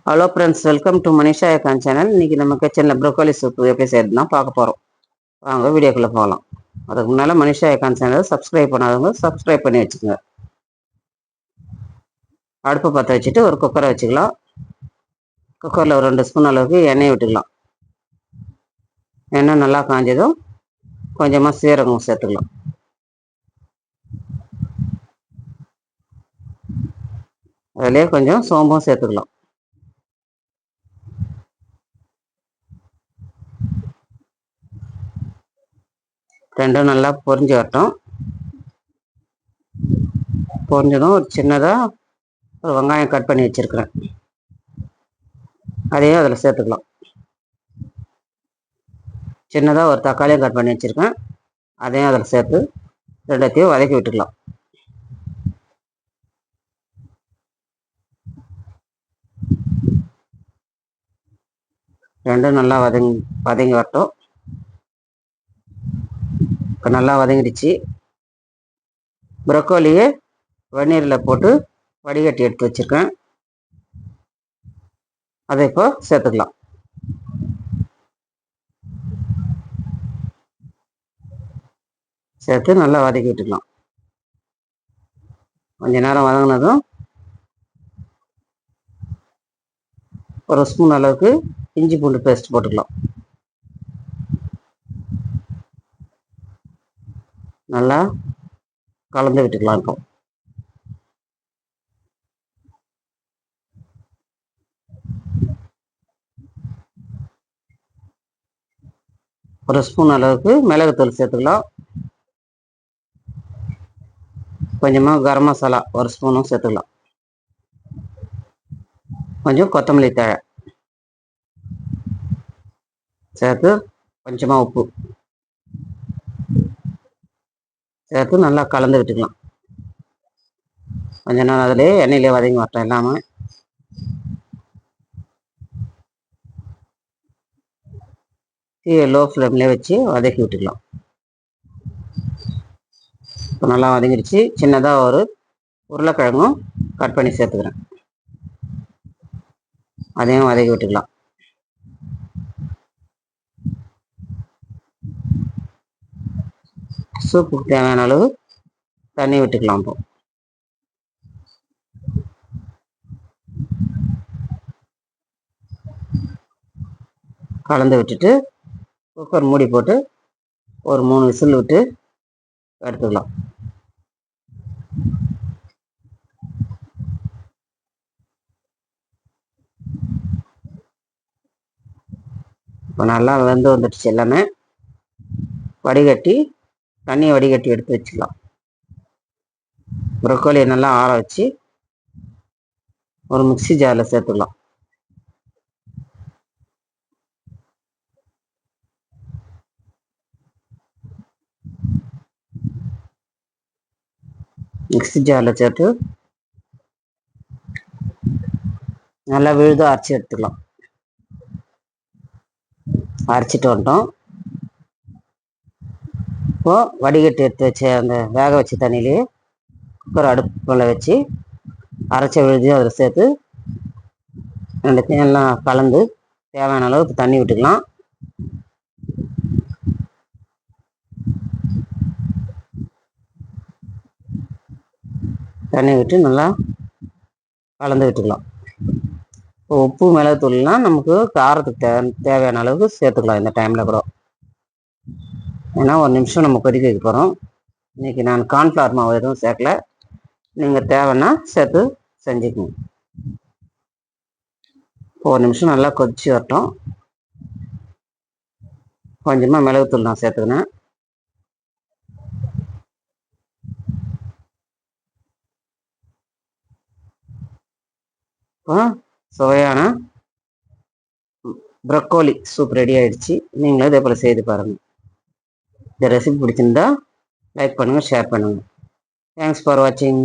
Hello friends, welcome to Manisha ஏகான் channel. இன்றைக்கி நம்ம கிச்சனில் ப்ரோக்கோலி சூப்பு எப்படி செய்யறதுனா பார்க்க போகிறோம். வாங்க வீடியோக்குள்ளே போகலாம். அதுக்கு முன்னால் மனிஷா ஏகான் சேனலை சப்ஸ்கிரைப் பண்ணாதவங்க சப்ஸ்கிரைப் பண்ணி வச்சுக்கோங்க. அடுப்பை பற்ற வச்சுட்டு ஒரு குக்கரை வச்சுக்கலாம். குக்கரில் ஒரு 2 ஸ்பூன் அளவுக்கு எண்ணெய் விட்டுக்கலாம். எண்ணெய் நல்லா காஞ்சதும் கொஞ்சமாக சீரகம் சேர்த்துக்கலாம். அதிலே கொஞ்சம் சோம்பும் சேர்த்துக்கலாம். ரெண்டும் நல்லா பொரிஞ்சு வரட்டும். பொரிஞ்சதும் ஒரு சின்னதாக ஒரு வெங்காயம் கட் பண்ணி வச்சுருக்கிறேன், அதையும் அதில் சேர்த்துக்கலாம். சின்னதாக ஒரு தக்காளியும் கட் பண்ணி வச்சுருக்கேன், அதையும் அதில் சேர்த்து ரெண்டத்தையும் வதக்கி விட்டுக்கலாம். ரெண்டும் நல்லா வதங்கி வரட்டும். இப்போ நல்லா வதங்கிடுச்சு. ப்ரொக்கோலியை வெந்நீரில் போட்டு வடிகட்டி எடுத்து வச்சுருக்கேன், அதை இப்போ சேர்த்துக்கலாம். சேர்த்து நல்லா வதக்கி விட்டுக்கலாம். கொஞ்ச நேரம் வதங்கினதும் ஒரு ஸ்பூன் அளவுக்கு இஞ்சி பூண்டு பேஸ்ட் போட்டுக்கலாம். நல்லா கலந்து விட்டுக்கலாம். இப்போ ஒரு ஸ்பூன் அளவுக்கு மிளகுத்தூள் சேர்த்துக்கலாம். கொஞ்சமாக கரம் மசாலா ஒரு ஸ்பூனும் சேர்த்துக்கலாம். கொஞ்சம் கொத்தமல்லி தழை சேர்த்து கொஞ்சமாக உப்பு சேர்த்து நல்லா கலந்து விட்டுக்கலாம். கொஞ்ச நேரம் அதிலே எண்ணெயிலே வதங்கி வரட்டும். எல்லாமே தீயை லோ ஃப்ளேம்லேயே வச்சு வதக்கி விட்டுக்கலாம். இப்போ நல்லா வதங்கிடுச்சு. சின்னதாக ஒரு உருளைக்கிழங்கும் கட் பண்ணி சேர்த்துக்கிறேன், அதையும் வதக்கி விட்டுக்கலாம். சூப்புக்கு தேவையான அளவு தண்ணி விட்டுக்கலாம். இப்போ கலந்து விட்டுட்டு குக்கர் மூடி போட்டு ஒரு 3 விசில் விட்டு எடுத்துக்கலாம். இப்போ நல்லா வெந்து வந்துடுச்சு. எல்லாமே வடிகட்டி தண்ணியை வடிகட்டி எடுத்து வச்சுக்கலாம். ப்ரொக்கோலியை நல்லா ஆற வச்சு ஒரு மிக்ஸி ஜாரில் சேர்த்துக்கலாம். மிக்ஸி ஜாரில் சேர்த்து நல்லா விழுது அரைச்சி எடுத்துக்கலாம். அரைச்சிட்டு வந்துட்டோம். இப்போது வடிகட்டி எடுத்து வச்ச அந்த வேக வச்ச தண்ணியிலேயே குக்கர் அடுப்பில் வச்சு அரைச்ச விழுதியும் அதில் சேர்த்து ரெண்டுத்தையும் எல்லாம் கலந்து தேவையான அளவுக்கு தண்ணி விட்டுக்கலாம். தண்ணி விட்டு நல்லா கலந்து விட்டுக்கலாம். இப்போ உப்பு மிளகுத்தூள்லாம் நமக்கு காரத்துக்கு தேவையான அளவுக்கு சேர்த்துக்கலாம் இந்த டைமில் கூட. ஏன்னா ஒரு நிமிஷம் நம்ம கொதிக்க வைக்க போகிறோம். இன்றைக்கி நான் கார்ன்ஃப்ளவர் மாவு எதுவும் சேர்க்கல, நீங்கள் தேவைன்னா சேர்த்து செஞ்சுக்கணும். ஒரு நிமிஷம் நல்லா கொதிச்சு வரட்டும். கொஞ்சமாக மிளகுத்தூள் நான் சேர்த்துக்கினேன். இப்போ சுவையான ப்ரொக்கோலி சூப் ரெடி ஆகிடுச்சு. நீங்களும் இதே போல் செய்து பாருங்கள். இந்த ரெசிபி பிடிச்சிருந்தா லைக் பண்ணுங்கள், ஷேர் பண்ணுங்கள். தேங்க்ஸ் ஃபார் வாட்சிங்.